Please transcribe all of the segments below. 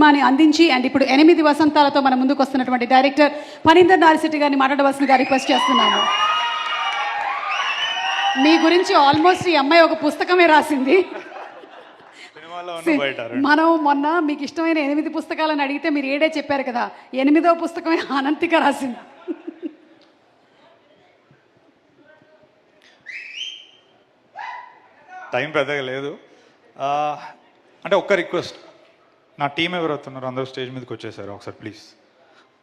సినిమాని అందించి అండ్ ఇప్పుడు 8 వసంతాలతో మన ముందుకు వస్తున్నటువంటి డైరెక్టర్ ఫణీందర్ నారిశెట్టి గారిని మాట్లాడవలసిందిగా రిక్వెస్ట్ చేస్తున్నాను. మీ గురించి ఆల్మోస్ట్ ఈ అమ్మాయి ఒక పుస్తకమే రాసింది. మనం మొన్న మీకు ఇష్టమైన 8 పుస్తకాలను అడిగితే మీరు 7 చెప్పారు కదా, 8వ పుస్తకమే అనంతిక రాసింది. టైం పెద్దగా లేదు. అంటే ఒక్క రిక్వెస్ట్, నా టీం ఎవరు అవుతున్నారు అందరూ స్టేజ్ మీదకి వచ్చేసారు ఒకసారి ప్లీజ్.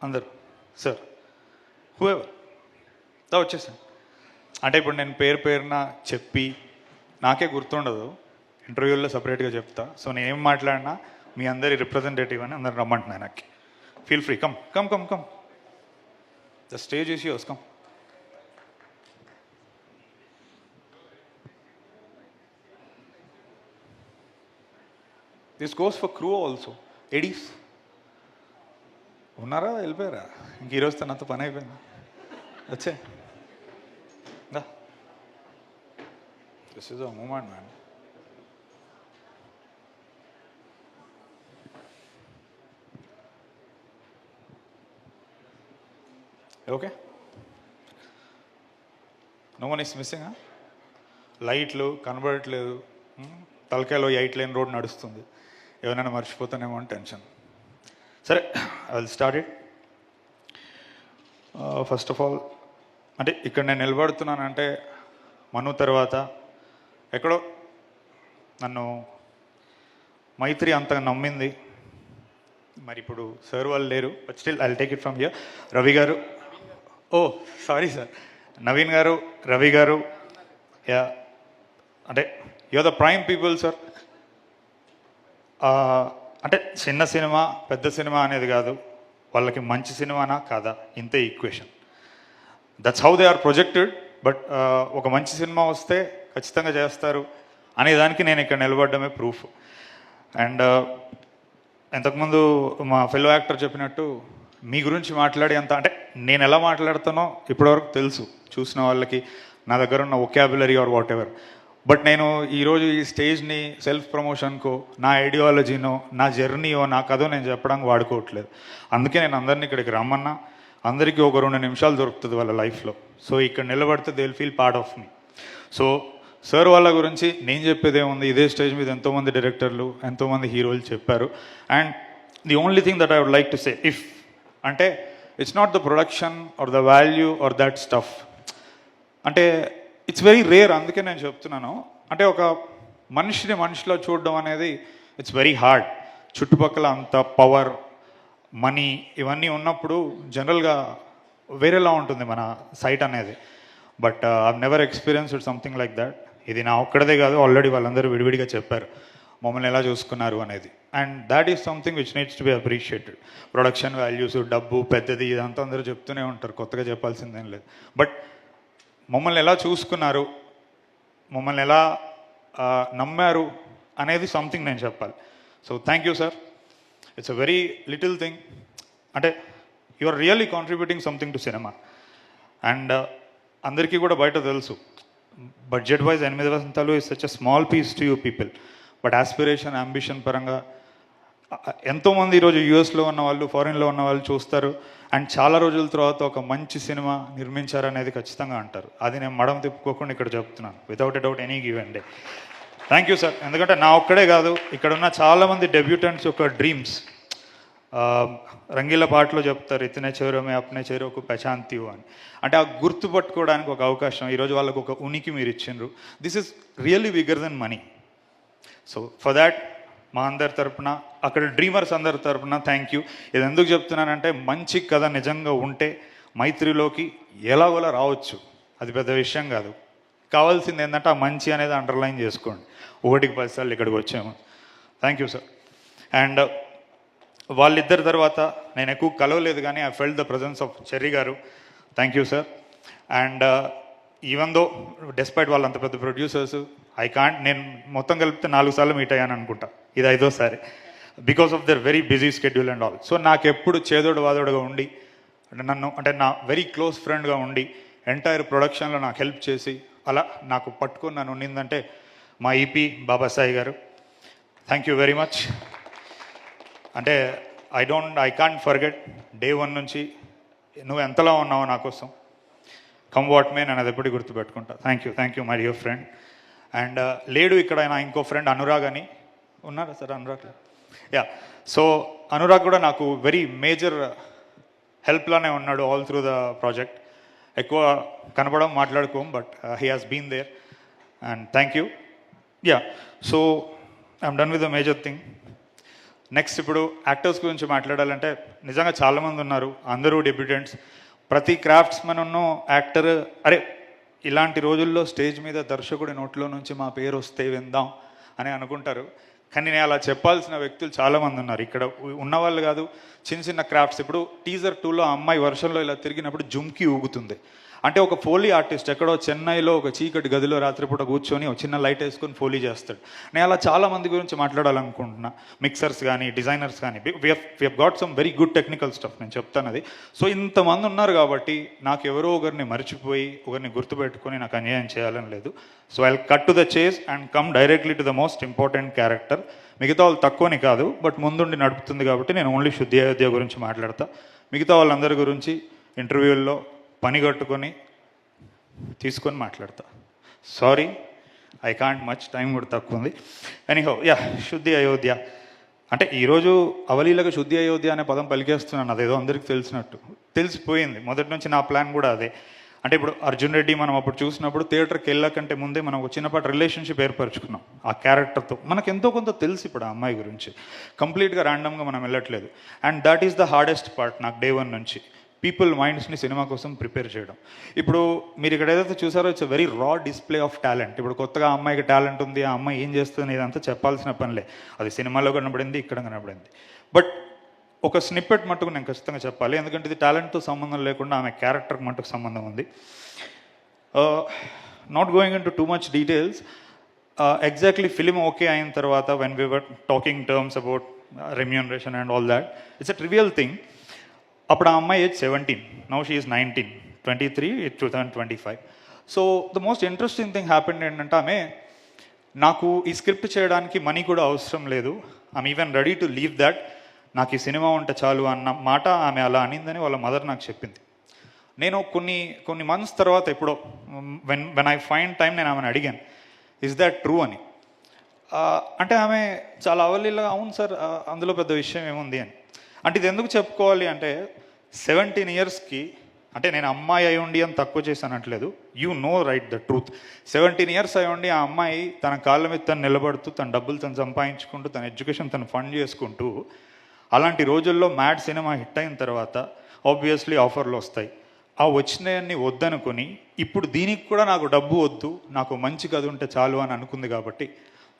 అందరు సార్ హూఎవర్ వచ్చేసాను. అంటే ఇప్పుడు నేను పేరున చెప్పి నాకే గుర్తుండదు, ఇంటర్వ్యూల్లో సపరేట్గా చెప్తా. సో నేను ఏం మాట్లాడినా మీ అందరి రిప్రజెంటేటివ్ అని అందరు రమ్మంటున్నాను. నాకు feel free, come come come come, the stage is yours, come. This goes for crew also. ADs ఉన్నారా, వెళ్ళిపోయారా? ఇంక ఈరోజుతో నాతో పని అయిపోయింది. వచ్చే this is a moment man. Okay, no one is missing. లైట్లు కనబడట్లేదు, తలకాయలో 8 లేన్ రోడ్ నడుస్తుంది, ఎవరైనా మర్చిపోతానేమో అని టెన్షన్. సరే, I will start it. First of all అంటే ఇక్కడ నేను నిలబడుతున్నానంటే మను తర్వాత ఎక్కడో నన్ను మైత్రి అంతగా నమ్మింది. మరి ఇప్పుడు సార్ వాళ్ళు లేరు, but still I will take it from here. Ravi గారు, ఓ సారీ సార్, నవీన్ గారు, రవి గారు, యా అంటే you are the prime people sir. అంటే చిన్న సినిమా పెద్ద సినిమా అనేది కాదు, వాళ్ళకి మంచి సినిమానా కాదా ఇంతే equation. That's how they are projected. But ఒక మంచి సినిమా వస్తే ఖచ్చితంగా చేస్తారు అనేదానికి నేను ఇక్కడ నిలబడడమే ప్రూఫ్. అండ్ ఇంతకుముందు మా ఫెలో యాక్టర్ చెప్పినట్టు మీ గురించి మాట్లాడి అంత అంటే నేను ఎలా మాట్లాడుతానో ఇప్పటివరకు తెలుసు చూసిన వాళ్ళకి, నా దగ్గర ఉన్న vocabulary or whatever. But నేను ఈరోజు ఈ స్టేజ్ని సెల్ఫ్ ప్రమోషన్కో, నా ఐడియాలజీనో, నా జర్నీయో, నా కథో నేను చెప్పడానికి వాడుకోవట్లేదు. అందుకే నేను అందరినీ ఇక్కడికి రమ్మన్నా. అందరికీ ఒక 2 నిమిషాలు దొరుకుతుంది వాళ్ళ లైఫ్లో. సో ఇక్కడ నిలబడితే they will feel part of me. So sir వాళ్ళ గురించి నేను చెప్పేదే ఉంది, ఇదే స్టేజ్ మీద ఎంతోమంది డైరెక్టర్లు, ఎంతోమంది హీరోలు చెప్పారు. And the only thing that I would like to say, if అంటే it's not the production or the value or that stuff. అంటే ఇట్స్ వెరీ రేర్. అందుకే నేను చెప్తున్నాను, అంటే ఒక మనిషిలో చూడడం అనేది ఇట్స్ వెరీ హార్డ్. చుట్టుపక్కల అంత పవర్, మనీ ఇవన్నీ ఉన్నప్పుడు జనరల్గా వేరేలా ఉంటుంది మన సైట్ అనేది. But I never experienced something like that. ఇది నా ఒక్కడదే కాదు, ఆల్రెడీ వాళ్ళందరూ విడివిడిగా చెప్పారు మమ్మల్ని ఎలా చూసుకున్నారు అనేది. And that is something which needs to be appreciated. Production values, డబ్బు పెద్దది ఇదంతా అందరూ చెప్తూనే ఉంటారు, కొత్తగా చెప్పాల్సిందేం లేదు. బట్ మమ్మల్ని ఎలా చూసుకున్నారు, మమ్మల్ని ఎలా నమ్మారు అనేది సంథింగ్ నేను చెప్పాలి. So thank you sir. It's a very little thing. అంటే you are really contributing something to cinema. And అందరికీ కూడా బయట తెలుసు, budget wise 8 Vasanthalu is such a small piece to you people. But aspiration, ambition పరంగా ఎంతోమంది ఈరోజు యూఎస్లో ఉన్న వాళ్ళు, ఫారిన్లో ఉన్న వాళ్ళు చూస్తారు. అండ్ చాలా రోజుల తర్వాత ఒక మంచి సినిమా నిర్మించారనేది ఖచ్చితంగా అంటారు. అది నేను మడం తిప్పుకోకుండా ఇక్కడ చెప్తున్నాను, without a doubt, any given day. Thank you sir. ఎందుకంటే నా ఒక్కడే కాదు, ఇక్కడ ఉన్న చాలామంది డెబ్యూటెంట్స్ యొక్క డ్రీమ్స్. రంగీల పాటలో చెప్తారు, ఇతనే చేరమే అప్నే చేరోకు పెచాంతియు అని. అంటే ఆ గుర్తు పట్టుకోవడానికి ఒక అవకాశం, ఈరోజు వాళ్ళకు ఒక ఉనికి మీరు ఇచ్చిండ్రు. This is really bigger than money. So for that మా అందరి తరపున, అక్కడ డ్రీమర్స్ అందరి తరపున థ్యాంక్ యూ. ఇది ఎందుకు చెప్తున్నానంటే, మంచి కథ నిజంగా ఉంటే మైత్రిలోకి ఎలాగోలా రావచ్చు, అది పెద్ద విషయం కాదు. కావాల్సింది ఏంటంటే ఆ మంచి అనేది అండర్లైన్ చేసుకోండి. 1కి 10 సార్లు ఇక్కడికి వచ్చాము. Thank you sir. అండ్ వాళ్ళిద్దరి తర్వాత నేను ఎక్కువ కలవలేదు, కానీ I felt the presence of Cherry garu. Thank you sir. And even though despite వాళ్ళు అంత పెద్ద ప్రొడ్యూసర్స్, నేను మొత్తం కలిపితే 4 సార్లు మీట్ అయ్యాను అనుకుంటా, ఇది 5వ సారి, because of their very busy schedule and all. So నాకు ఎప్పుడు చేదోడు వాదోడుగా ఉండి, అంటే నా వెరీ క్లోజ్ ఫ్రెండ్గా ఉండి ఎంటైర్ ప్రొడక్షన్లో నాకు హెల్ప్ చేసి అలా నాకు పట్టుకొని నన్ను ఉండిందంటే మా ఈపీ బాబాసాయి గారు. Thank you very much. అంటే ఐ కాంట్ ఫర్గెట్ డే 1 నుంచి నువ్వు ఎంతలా ఉన్నావు నా కోసం, కమ్ వాట్ మే, నేను అది ఎప్పటికీ గుర్తుపెట్టుకుంటా. Thank you my dear friend. And లేడు ఇక్కడ నా ఇంకో ఫ్రెండ్ అనురాగ్ అని ఉన్నారా sir? Anurag, yeah. So Anurag కూడా నాకు వెరీ మేజర్ హెల్ప్లానే ఉన్నాడు ఆల్ త్రూ ద ప్రాజెక్ట్. ఎక్కువ కనపడం మాట్లాడుకోం, but he has been there and thank you. Yeah, so I'm done with the major thing. Next ఇప్పుడు యాక్టర్స్ గురించి మాట్లాడాలంటే నిజంగా చాలామంది ఉన్నారు, అందరూ డెబ్యూటెంట్స్. ప్రతి క్రాఫ్ట్స్మెన్ ఉన్న యాక్టర్ అరే ఇలాంటి రోజుల్లో స్టేజ్ మీద దర్శకుడి నోట్లో నుంచి మా పేరు వస్తే విందాం అని అనుకుంటారు. కానీ నేను అలా చెప్పాల్సిన వ్యక్తులు చాలామంది ఉన్నారు ఇక్కడ ఉన్నవాళ్ళు కాదు, చిన్న చిన్న క్రాఫ్ట్స్. ఇప్పుడు టీజర్ 2లో అమ్మాయి వర్షంలో ఇలా తిరిగినప్పుడు జుమ్కి ఊగుతుంది అంటే ఒక ఫోలీ ఆర్టిస్ట్ ఎక్కడో చెన్నైలో ఒక చీకటి గదిలో రాత్రిపూట కూర్చొని ఒక చిన్న లైట్ వేసుకొని ఫోలీ చేస్తాడు. నేను అలా చాలామంది గురించి మాట్లాడాలనుకుంటున్నా, మిక్సర్స్ కానీ డిజైనర్స్ కానీ. We have got some very good technical stuff, నేను చెప్తాను అది. సో ఇంతమంది ఉన్నారు కాబట్టి నాకు ఎవరో ఒకరిని మర్చిపోయి ఒకరిని గుర్తుపెట్టుకొని నాకు అన్యాయం చేయాలని లేదు. So I cut to the chase and come directly to the most important character. మిగతా వాళ్ళు తక్కువని కాదు, బట్ ముందుండి నడుపుతుంది కాబట్టి నేను ఓన్లీ శుద్ధి అయోధ్య గురించి మాట్లాడతా. మిగతా వాళ్ళందరి గురించి ఇంటర్వ్యూల్లో పని కట్టుకొని తీసుకొని మాట్లాడతా. Sorry, I can't much, time కూడా తక్కువ ఉంది. ఎనీహౌ, యా, శుద్ధి అయోధ్య అంటే ఈరోజు అవలీలగా శుద్ధి అయోధ్య అనే పదం పలికేస్తున్నాను, అదేదో అందరికీ తెలిసినట్టు. తెలిసిపోయింది మొదటి నుంచి, నా ప్లాన్ కూడా అదే. అంటే ఇప్పుడు అర్జున్ రెడ్డి మనం అప్పుడు చూసినప్పుడు థియేటర్కి వెళ్ళకంటే ముందే మనం ఒక చిన్నపాటి రిలేషన్షిప్ ఏర్పరచుకున్నాం ఆ క్యారెక్టర్తో. మనకు ఎంతో కొంత తెలుసు ఇప్పుడు ఆ అమ్మాయి గురించి, కంప్లీట్గా ర్యాండమ్గా మనం వెళ్ళట్లేదు. And that is the hardest part నాకు డే 1 నుంచి, పీపుల్ మైండ్స్ని సినిమా కోసం ప్రిపేర్ చేయడం. ఇప్పుడు మీరు ఇక్కడ ఏదైతే చూసారో ఇట్స్ వెరీ రా డిస్ప్లే ఆఫ్ టాలెంట్. ఇప్పుడు కొత్తగా ఆ అమ్మాయికి టాలెంట్ ఉంది, ఆ అమ్మాయి ఏం చేస్తుంది ఇదంతా చెప్పాల్సిన పనిలే, అది సినిమాలో కనబడింది, ఇక్కడ కనబడింది. బట్ ఒక స్నిప్పెట్ మట్టుకు నేను ఖచ్చితంగా చెప్పాలి, ఎందుకంటే ఇది టాలెంట్తో సంబంధం లేకుండా ఆమె క్యారెక్టర్కి మట్టుకు సంబంధం ఉంది. Not going in to too much details, exactly film okay అయిన తర్వాత when we were talking terms about remuneration and all that, it's a trivial thing. అప్పుడు ఆ అమ్మాయి age 17, now she is 19, 23, 2025. So the most interesting thing happened ఏంటంటే ఆమె నాకు ఈ script చేయడానికి మనీ కూడా అవసరం లేదు, I'm even ready to leave that, నాకు ఈ సినిమా ఉంటే చాలు అన్న మాట ఆమె అలా అనిందని వాళ్ళ మదర్ నాకు చెప్పింది. నేను కొన్ని మంత్స్ తర్వాత ఎప్పుడో వెన్ ఐ ఫైండ్ టైం నేను ఆమెను అడిగాను, ఇస్ దాట్ ట్రూ అని. అంటే ఆమె చాలా అవలీలగా అవును సార్ అందులో పెద్ద విషయం ఏముంది అని. అంటే ఇది ఎందుకు చెప్పుకోవాలి అంటే 17 ఇయర్స్కి, అంటే నేను అమ్మాయి అయి ఉండి అని తక్కువ చేశానట్లేదు, you know right the truth. 17 years అయి ఉండి ఆ అమ్మాయి తన కాళ్ళ మీద తను నిలబడుతూ, తన డబ్బులు తను సంపాదించుకుంటూ, తన ఎడ్యుకేషన్ తను ఫండ్ చేసుకుంటూ, అలాంటి రోజుల్లో మ్యాడ్ సినిమా హిట్ అయిన తర్వాత ఆబ్వియస్లీ ఆఫర్లు వస్తాయి. ఆ వచ్చినాయన్ని వద్దనుకొని ఇప్పుడు దీనికి కూడా నాకు డబ్బు వద్దు, నాకు మంచి కథ ఉంటే చాలు అని అనుకుంది కాబట్టి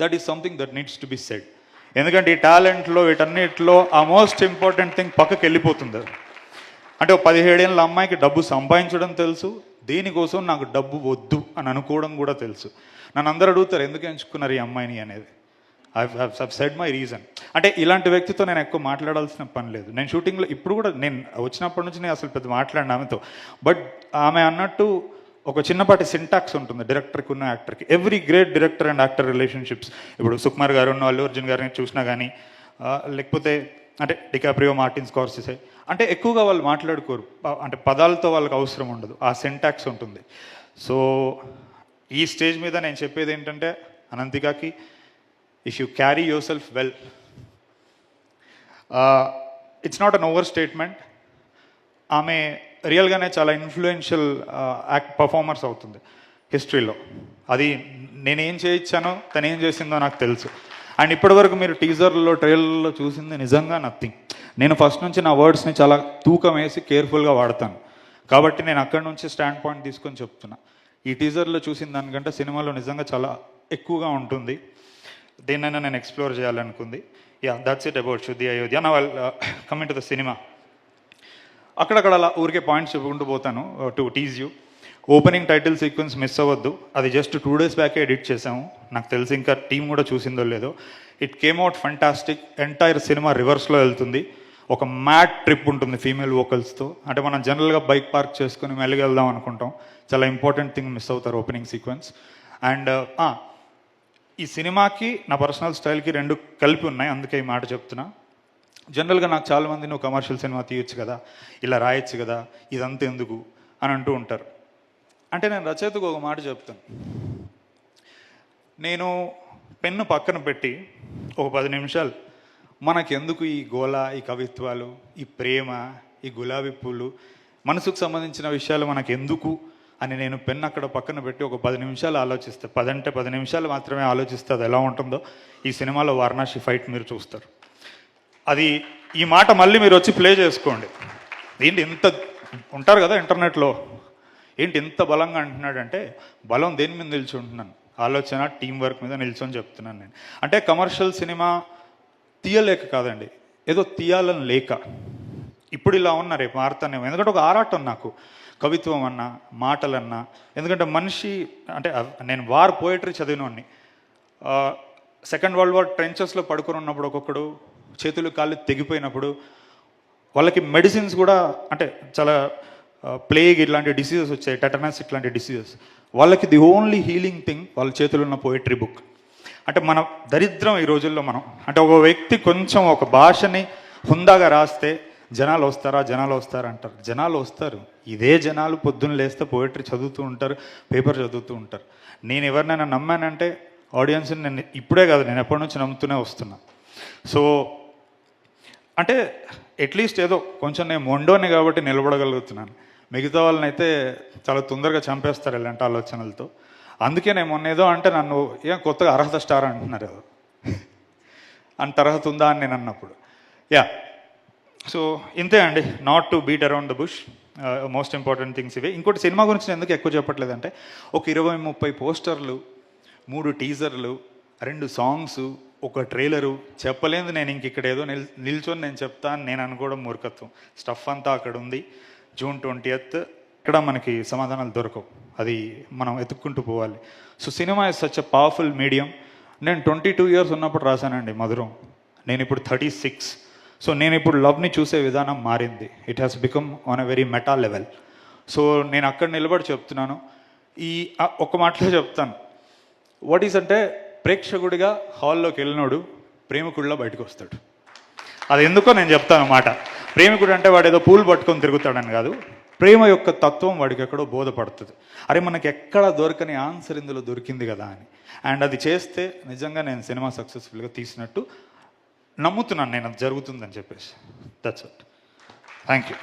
that is something that needs to be said. ఎందుకంటే ఈ టాలెంట్లో వీటన్నిటిలో ఆ మోస్ట్ ఇంపార్టెంట్ థింగ్ పక్కకి వెళ్ళిపోతుంది. అంటే 17 ఏళ్ళ అమ్మాయికి డబ్బు సంపాదించడం తెలుసు, దీనికోసం నాకు డబ్బు వద్దు అని అనుకోవడం కూడా తెలుసు. నన్ను అందరూ అడుగుతారు ఎందుకు ఎంచుకున్నారు ఈ అమ్మాయిని అనేది. I said my reason. అంటే ఇలాంటి వ్యక్తితో నేను ఎక్కువ మాట్లాడాల్సిన పని లేదు. నేను షూటింగ్లో ఇప్పుడు కూడా నేను వచ్చినప్పటి నుంచి నేను అసలు పెద్ద మాట్లాడిన ఆమెతో. బట్ ఆమె అన్నట్టు ఒక చిన్నపాటి సింటాక్స్ ఉంటుంది డైరెక్టర్కి ఉన్న యాక్టర్కి. Every great director and actor relationships, ఇప్పుడు సుకుమార్ గారు ఉన్న అల్లు అర్జున్ గారిని చూసినా కానీ, లేకపోతే అంటే డికాప్రియో, మార్టిన్ స్కార్సెసే, అంటే ఎక్కువగా వాళ్ళు మాట్లాడుకోరు, అంటే పదాలతో వాళ్ళకి అవసరం ఉండదు, ఆ సింటాక్స్ ఉంటుంది. సో ఈ స్టేజ్ మీద నేను చెప్పేది ఏంటంటే అనంతికాకి, if you carry yourself well, it's not an overstatement, ఆమె రియల్గానే చాలా ఇన్ఫ్లుయెన్షియల్ పర్ఫార్మర్స్ అవుతుంది హిస్టరీలో. అది నేనేం చేయించానో తను ఏం చేసిందో నాకు తెలుసు. అండ్ ఇప్పటివరకు మీరు టీజర్లో ట్రైలర్లో చూసింది నిజంగా నథింగ్. నేను ఫస్ట్ నుంచి నా వర్డ్స్ని చాలా తూకం వేసి కేర్ఫుల్గా వాడతాను కాబట్టి నేను అక్కడి నుంచి స్టాండ్ పాయింట్ తీసుకొని చెప్తున్నా. ఈ టీజర్లో చూసిన దానికంటే సినిమాలో నిజంగా చాలా ఎక్కువగా ఉంటుంది, దేన్నైనా నేను ఎక్స్ప్లోర్ చేయాలనుకుంది. Yeah, that's it about Shuddhi Ayodhya. నా వాళ్ళు కమింగ్ టు ద సినిమా, అక్కడక్కడ అలా ఊరికే పాయింట్స్ చెప్పుకుంటూ పోతాను to tease you. Opening title sequence miss అవ్వద్దు, అది జస్ట్ 2 days బ్యాకే ఎడిట్ చేసాము, నాకు తెలిసి ఇంకా టీం కూడా చూసిందో లేదో. It came out fantastic. Entire cinema రివర్స్లో వెళ్తుంది, ఒక మ్యాడ్ ట్రిప్ ఉంటుంది ఫీమేల్ వోకల్స్తో. అంటే మనం జనరల్గా బైక్ పార్క్ చేసుకుని మెల్లగా వెళ్దాం అనుకుంటాం, చాలా ఇంపార్టెంట్ థింగ్ మిస్ అవుతారు ఓపెనింగ్ సీక్వెన్స్. అండ్ ఈ సినిమాకి నా పర్సనల్ స్టైల్కి 2 కలిపి ఉన్నాయి, అందుకే ఈ మాట చెప్తున్నా. జనరల్గా నాకు చాలామంది నువ్వు కమర్షియల్ సినిమా తీయొచ్చు కదా, ఇలా రాయొచ్చు కదా, ఇదంతా ఎందుకు అని అంటూ ఉంటారు. అంటే నేను రచయితకు ఒక మాట చెప్తాను. నేను పెన్ను పక్కన పెట్టి ఒక 10 నిమిషాలు మనకెందుకు ఈ గోల, ఈ కవిత్వాలు, ఈ ప్రేమ, ఈ గులాబీ పూలు, మనసుకు సంబంధించిన విషయాలు మనకెందుకు అని నేను పెన్ను అక్కడ పక్కన పెట్టి ఒక 10 నిమిషాలు ఆలోచిస్తాను. 10 అంటే 10 నిమిషాలు మాత్రమే ఆలోచిస్తే అది ఎలా ఉంటుందో ఈ సినిమాలో వారణాసి ఫైట్ మీరు చూస్తారు. అది ఈ మాట మళ్ళీ మీరు వచ్చి ప్లే చేసుకోండి. ఏంటి ఇంత ఉంటారు కదా ఇంటర్నెట్లో, ఏంటి ఇంత బలంగా అంటున్నాడంటే బలం దేని మీద నిల్చుంటున్నాను, ఆలోచన, టీం వర్క్ మీద నిల్చొని చెప్తున్నాను నేను. అంటే కమర్షియల్ సినిమా తీయలేక కాదండి, ఏదో తీయాలని లేక. ఇప్పుడు ఇలా ఉన్నా రేపు మారుతానేమో, ఎందుకంటే ఒక ఆరాటం నాకు కవిత్వం అన్నా, మాటలన్నా. ఎందుకంటే మనిషి అంటే నేను వార్ పోయిటరీ చదివినవాడిని. సెకండ్ వరల్డ్ వార్ ట్రెంచెస్లో పడుకొని ఉన్నప్పుడు ఒక్కొక్కడు చేతులు కాళ్ళు తెగిపోయినప్పుడు వాళ్ళకి మెడిసిన్స్ కూడా అంటే చాలా ప్లేగ్ ఇట్లాంటి డిసీజెస్ వచ్చాయి, టెటనస్ ఇట్లాంటి డిసీజెస్. వాళ్ళకి ది ఓన్లీ హీలింగ్ థింగ్ వాళ్ళ చేతులు ఉన్న పోయిటరీ బుక్. అంటే మన దరిద్రం ఈ రోజుల్లో మనం అంటే ఒక వ్యక్తి కొంచెం ఒక భాషని హుందాగా రాస్తే జనాలు వస్తారా అంటారు. జనాలు వస్తారు. ఇదే జనాలు పొద్దున్న లేస్తే పోయిటరీ చదువుతూ ఉంటారు, పేపర్ చదువుతూ ఉంటారు. నేను ఎవరినైనా నమ్మానంటే ఆడియన్స్ని నేను ఇప్పుడే కాదు, నేను ఎప్పటి నుంచి నమ్ముతూనే వస్తున్నా. సో అంటే అట్లీస్ట్ ఏదో కొంచెం నేను మొండోని కాబట్టి నిలబడగలుగుతున్నాను. మిగతా వాళ్ళని అయితే చాలా తొందరగా చంపేస్తారు ఇలాంటి ఆలోచనలతో. అందుకే నేను మొన్న ఏదో అంటే నన్ను ఏం కొత్తగా అర్హత స్టార్ అంటున్నారు ఏదో అంత అర్హత ఉందా అని నేను అన్నప్పుడు యా. సో ఇంతే అండి, not to beat around the bush. Most important things ఇవే. ఇంకోటి సినిమా గురించి నేను ఎందుకు ఎక్కువ చెప్పట్లేదంటే ఒక 20-30 పోస్టర్లు, 3 టీజర్లు, 2 సాంగ్స్, ఒక ట్రైలరు చెప్పలేదు. నేను ఇంక ఇక్కడ ఏదో నిల్చొని నేను చెప్తాను నేను అనుకోవడం మూర్ఖత్వం. స్టఫ్ అంతా అక్కడ ఉంది. June 20th ఇక్కడ మనకి సమాధానాలు దొరకవు, అది మనం ఎత్తుక్కుంటూ పోవాలి. So cinema is such a powerful medium. నేను 22 years ఉన్నప్పుడు రాశానండి మధురం, నేను ఇప్పుడు 36. సో నేను ఇప్పుడు లవ్ని చూసే విధానం మారింది. It has become on a very meta level. So నేను అక్కడ నిలబడి చెప్తున్నాను. ఈ ఒక్క మాటలో చెప్తాను, వాట్ ఈస్ అంటే ప్రేక్షకుడిగా హాల్లోకి వెళ్ళినోడు ప్రేమికుడిలో బయటకు వస్తాడు. అది ఎందుకో నేను చెప్తాను మాట. ప్రేమికుడు అంటే వాడు ఏదో పూలు పట్టుకొని తిరుగుతాడని కాదు, ప్రేమ యొక్క తత్వం వాడికి ఎక్కడో బోధపడుతుంది. అరే మనకి ఎక్కడ దొరకని ఆన్సర్ ఇందులో దొరికింది కదా అని. అండ్ అది చేస్తే నిజంగా నేను సినిమా సక్సెస్ఫుల్గా తీసినట్టు నమ్ముతున్నాను నేను, అది జరుగుతుందని చెప్పేసి. That's it. Thank you.